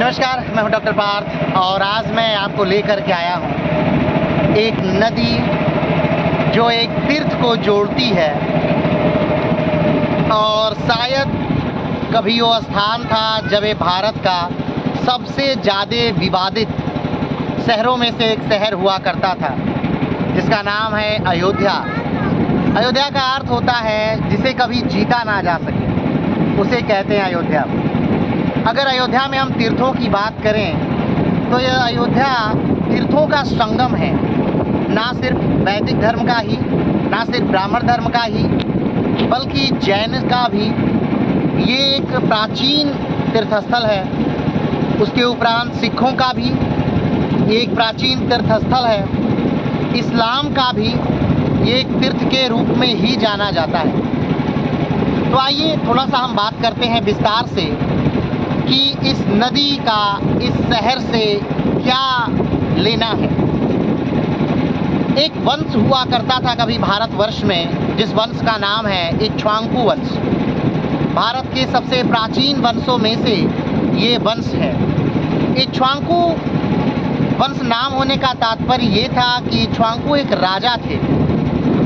नमस्कार, मैं हूं डॉक्टर पार्थ और आज मैं आपको लेकर के आया हूं एक नदी जो एक तीर्थ को जोड़ती है और शायद कभी वो स्थान था जब ये भारत का सबसे ज़्यादा विवादित शहरों में से एक शहर हुआ करता था, जिसका नाम है अयोध्या। अयोध्या का अर्थ होता है जिसे कभी जीता ना जा सके, उसे कहते हैं अयोध्या। अगर अयोध्या में हम तीर्थों की बात करें तो यह अयोध्या तीर्थों का संगम है, ना सिर्फ वैदिक धर्म का ही, ना सिर्फ ब्राह्मण धर्म का ही, बल्कि जैन का भी ये एक प्राचीन तीर्थस्थल है। उसके उपरांत सिखों का भी ये एक प्राचीन तीर्थस्थल है। इस्लाम का भी ये एक तीर्थ के रूप में ही जाना जाता है। तो आइए थोड़ा सा हम बात करते हैं विस्तार से कि इस नदी का इस शहर से क्या लेना है। एक वंश हुआ करता था कभी भारतवर्ष में, जिस वंश का नाम है इक्ष्वाकु वंश। भारत के सबसे प्राचीन वंशों में से ये वंश है। इक्ष्वाकु वंश नाम होने का तात्पर्य ये था कि इक्ष्वाकु एक राजा थे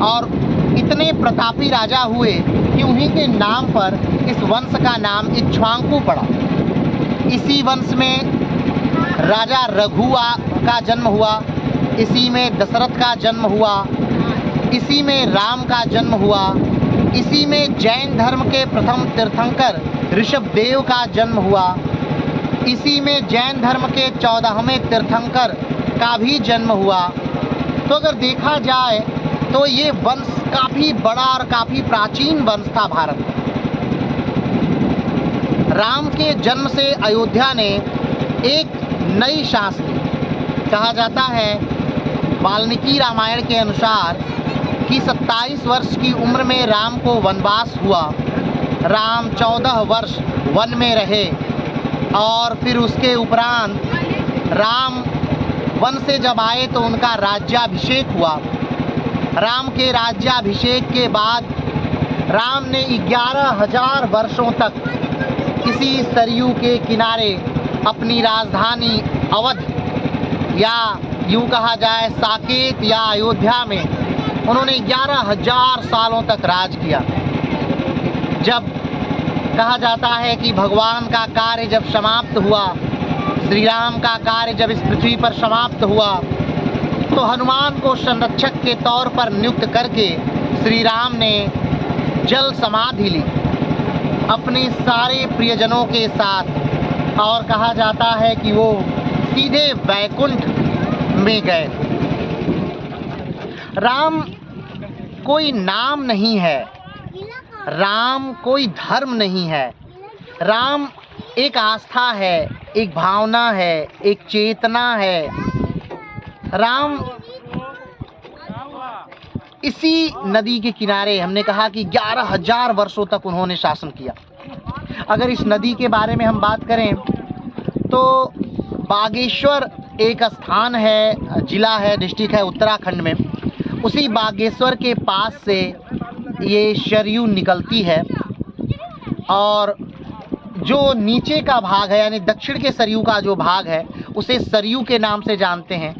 और इतने प्रतापी राजा हुए कि उन्हीं के नाम पर इस वंश का नाम इक्ष्वाकु पड़ा। इसी वंश में राजा रघु का जन्म हुआ, इसी में दशरथ का जन्म हुआ, इसी में राम का जन्म हुआ, इसी में जैन धर्म के प्रथम तीर्थंकर ऋषभदेव का जन्म हुआ, इसी में जैन धर्म के 14वें तीर्थंकर का भी जन्म हुआ। तो अगर देखा जाए तो ये वंश काफ़ी बड़ा और काफ़ी प्राचीन वंश था भारत में। राम के जन्म से अयोध्या ने एक नई सांस ली। कहा जाता है वाल्मीकि रामायण के अनुसार कि 27 वर्ष की उम्र में राम को वनवास हुआ। राम 14 वर्ष वन में रहे और फिर उसके उपरांत राम वन से जब आए तो उनका राज्याभिषेक हुआ। राम के राज्याभिषेक के बाद राम ने 11,000 वर्षों तक इसी सरयू के किनारे अपनी राजधानी अवध या यूँ कहा जाए साकेत या अयोध्या में उन्होंने 11,000 सालों तक राज किया। जब कहा जाता है कि भगवान का कार्य जब समाप्त हुआ, श्री राम का कार्य जब इस पृथ्वी पर समाप्त हुआ, तो हनुमान को संरक्षक के तौर पर नियुक्त करके श्री राम ने जल समाधि ली अपने सारे प्रियजनों के साथ और कहा जाता है कि वो सीधे वैकुंठ में गए। राम कोई नाम नहीं है, राम कोई धर्म नहीं है, राम एक आस्था है, एक भावना है, एक चेतना है। राम इसी नदी के किनारे, हमने कहा कि 11,000 वर्षों तक उन्होंने शासन किया। अगर इस नदी के बारे में हम बात करें तो बागेश्वर एक स्थान है, जिला है, डिस्ट्रिक्ट है उत्तराखंड में। उसी बागेश्वर के पास से ये सरयू निकलती है और जो नीचे का भाग है यानी दक्षिण के सरयू का जो भाग है उसे सरयू के नाम से जानते हैं।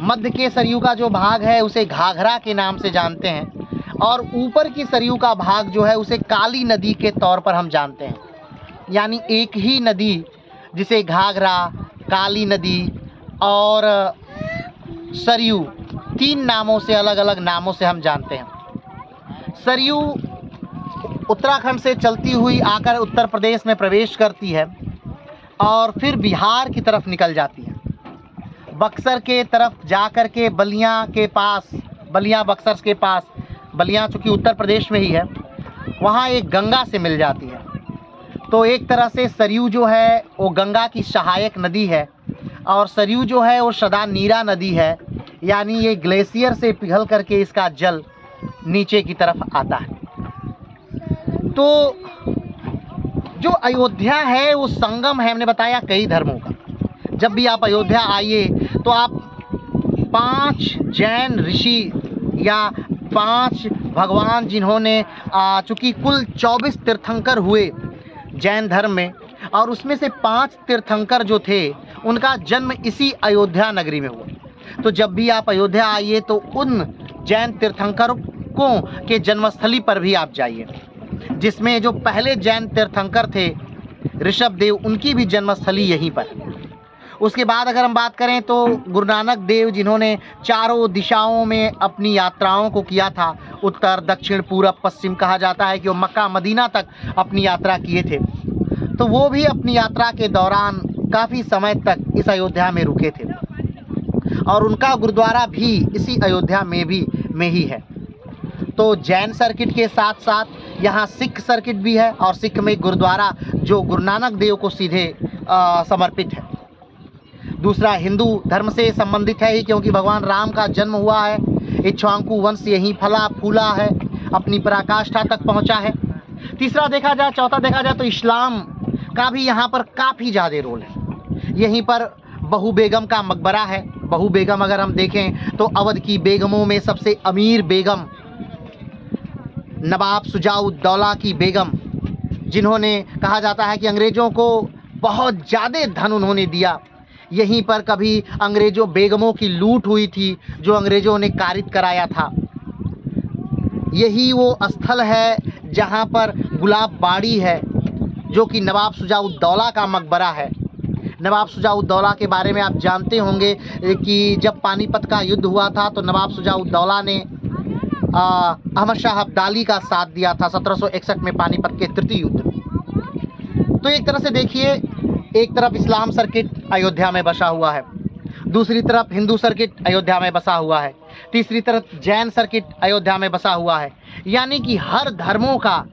मध्य के सरयू का जो भाग है उसे घाघरा के नाम से जानते हैं और ऊपर की सरयू का भाग जो है उसे काली नदी के तौर पर हम जानते हैं। यानी एक ही नदी जिसे घाघरा, काली नदी और सरयू 3 नामों से, अलग अलग नामों से हम जानते हैं। सरयू उत्तराखंड से चलती हुई आकर उत्तर प्रदेश में प्रवेश करती है और फिर बिहार की तरफ निकल जाती है। बक्सर के तरफ जाकर के बलिया के पास, बलिया बक्सर के पास, बलिया चूँकि उत्तर प्रदेश में ही है, वहाँ एक गंगा से मिल जाती है। तो एक तरह से सरयू जो है वो गंगा की सहायक नदी है और सरयू जो है वो सदा नीरा नदी है, यानी ये ग्लेशियर से पिघल करके इसका जल नीचे की तरफ आता है। तो जो अयोध्या है वो संगम है, हमने बताया कई धर्मों का। जब भी आप अयोध्या आइए तो आप 5 जैन ऋषि या 5 भगवान जिन्होंने चूँकि कुल 24 तीर्थंकर हुए जैन धर्म में, और उसमें से 5 तीर्थंकर जो थे उनका जन्म इसी अयोध्या नगरी में हुआ। तो जब भी आप अयोध्या आइए तो उन जैन तीर्थंकरों के जन्मस्थली पर भी आप जाइए, जिसमें जो पहले जैन तीर्थंकर थे ऋषभदेव, उनकी भी जन्मस्थली यहीं पर। उसके बाद अगर हम बात करें तो गुरु नानक देव, जिन्होंने चारों दिशाओं में अपनी यात्राओं को किया था, उत्तर दक्षिण पूरब पश्चिम, कहा जाता है कि वो मक्का मदीना तक अपनी यात्रा किए थे, तो वो भी अपनी यात्रा के दौरान काफ़ी समय तक इस अयोध्या में रुके थे और उनका गुरुद्वारा भी इसी अयोध्या में ही है। तो जैन सर्किट के साथ साथ यहाँ सिख सर्किट भी है और सिख में गुरुद्वारा जो गुरु नानक देव को सीधे समर्पित है। दूसरा हिंदू धर्म से संबंधित है ही, क्योंकि भगवान राम का जन्म हुआ है, इक्ष्वाकु वंश यहीं फला फूला है, अपनी पराकाष्ठा तक पहुंचा है। तीसरा देखा जाए, चौथा देखा जाए तो इस्लाम का भी यहाँ पर काफ़ी ज़्यादा रोल है। यहीं पर बहू बेगम का मकबरा है। बहू बेगम अगर हम देखें तो अवध की बेगमों में सबसे अमीर बेगम नवाब शुजा-उद-दौला की बेगम, जिन्होंने कहा जाता है कि अंग्रेज़ों को बहुत ज़्यादा धन उन्होंने दिया। यहीं पर कभी अंग्रेज़ों बेगमों की लूट हुई थी जो अंग्रेज़ों ने कारित कराया था। यही वो स्थल है जहाँ पर गुलाब बाड़ी है, जो कि नवाब शुजा-उद-दौला का मकबरा है। नवाब शुजा-उद-दौला के बारे में आप जानते होंगे कि जब पानीपत का युद्ध हुआ था तो नवाब शुजा-उद-दौला ने अहमद शाह अब्दाली का साथ दिया था 1761 में पानीपत के तृतीय युद्ध। तो एक तरह से देखिए, एक तरफ इस्लाम सर्किट अयोध्या में बसा हुआ है, दूसरी तरफ हिंदू सर्किट अयोध्या में बसा हुआ है, तीसरी तरफ जैन सर्किट अयोध्या में बसा हुआ है, यानी कि हर धर्मों का,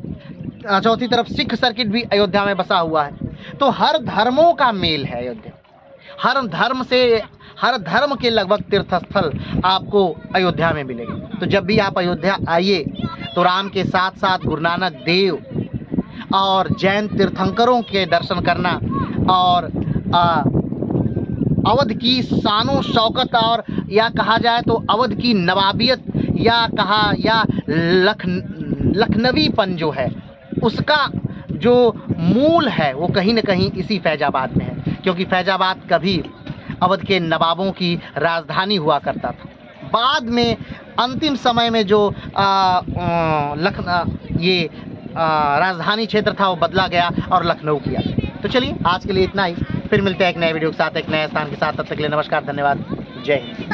चौथी तरफ सिख सर्किट भी अयोध्या में बसा हुआ है। तो हर धर्मों का मेल है अयोध्या। हर धर्म के लगभग तीर्थस्थल आपको अयोध्या में मिलेंगे। तो जब भी आप अयोध्या आइए तो राम के साथ साथ गुरु नानक देव और जैन तीर्थंकरों के दर्शन करना और अवध की शानो शौकत और या कहा जाए तो अवध की नवाबियत या लखनवीपन जो है, उसका जो मूल है वो कहीं न कहीं इसी फैजाबाद में है, क्योंकि फैजाबाद कभी अवध के नवाबों की राजधानी हुआ करता था। बाद में अंतिम समय में जो राजधानी क्षेत्र था वो बदला गया और लखनऊ किया। तो चलिए आज के लिए इतना ही, फिर मिलते हैं एक नए वीडियो के साथ, एक नए स्थान के साथ। तब तक के लिए नमस्कार, धन्यवाद, जय हिंद।